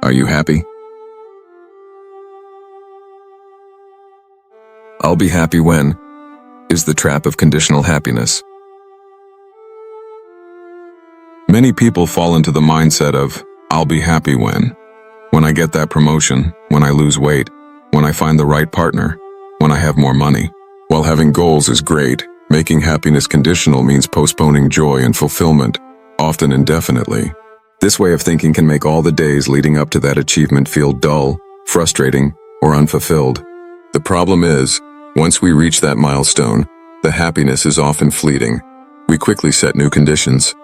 Are you happy? I'll be happy when is the trap of conditional happiness. Many people fall into the mindset of, I'll be happy when I get that promotion, when I lose weight, when I find the right partner, when I have more money. While having goals is great, making happiness conditional means postponing joy and fulfillment, often indefinitely. This way of thinking can make all the days leading up to that achievement feel dull, frustrating, or unfulfilled. The problem is, once we reach that milestone, the happiness is often fleeting. We quickly set new conditions.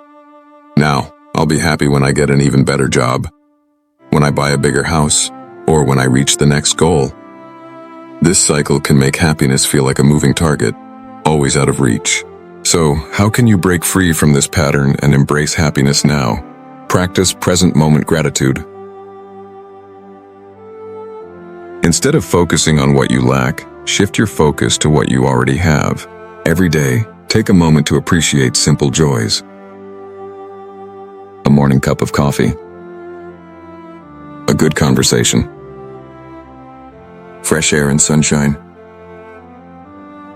Now, I'll be happy when I get an even better job, when I buy a bigger house, or when I reach the next goal. This cycle can make happiness feel like a moving target, always out of reach. So, how can you break free from this pattern and embrace happiness now? Practice present moment gratitude. Instead of focusing on what you lack, shift your focus to what you already have. Every day, take a moment to appreciate simple joys. A morning cup of coffee. A good conversation. Fresh air and sunshine.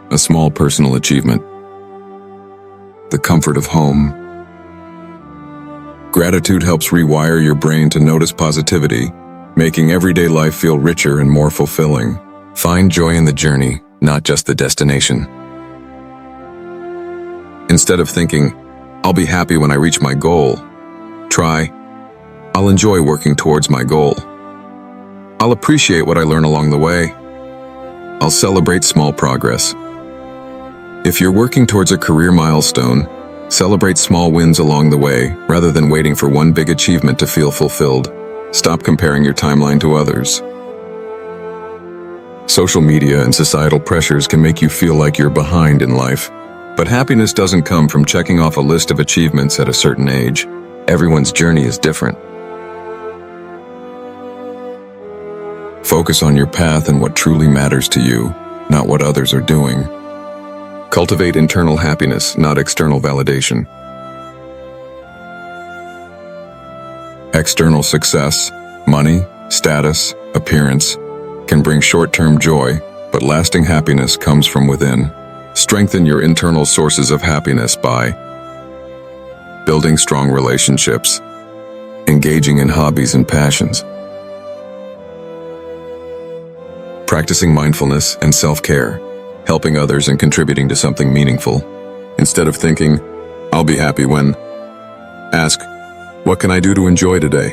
A small personal achievement. The comfort of home. Gratitude helps rewire your brain to notice positivity, making everyday life feel richer and more fulfilling. Find joy in the journey, not just the destination. Instead of thinking, I'll be happy when I reach my goal, try, I'll enjoy working towards my goal. I'll appreciate what I learn along the way. I'll celebrate small progress. If you're working towards a career milestone, celebrate small wins along the way rather than waiting for one big achievement to feel fulfilled. Stop comparing your timeline to others. Social media and societal pressures can make you feel like you're behind in life, but happiness doesn't come from checking off a list of achievements at a certain age. Everyone's journey is different. Focus on your path and what truly matters to you, not what others are doing. Cultivate internal happiness, not external validation. External success, money, status, appearance, can bring short-term joy, but lasting happiness comes from within. Strengthen your internal sources of happiness by building strong relationships, engaging in hobbies and passions, practicing mindfulness and self-care, helping others and contributing to something meaningful. Instead of thinking, I'll be happy when, ask, what can I do to enjoy today?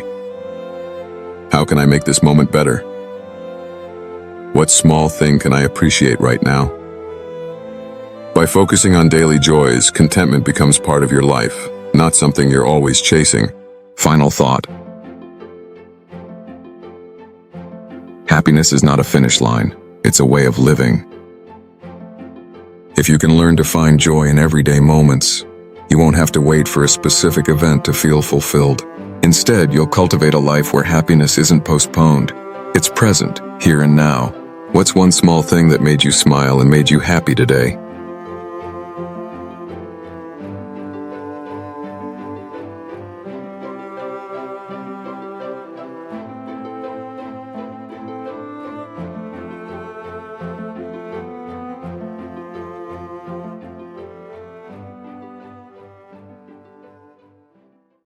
How can I make this moment better? What small thing can I appreciate right now? By focusing on daily joys, contentment becomes part of your life, not something you're always chasing. Final thought. Happiness is not a finish line, it's a way of living. If you can learn to find joy in everyday moments, you won't have to wait for a specific event to feel fulfilled. Instead, you'll cultivate a life where happiness isn't postponed. It's present, here and now. What's one small thing that made you smile and made you happy today?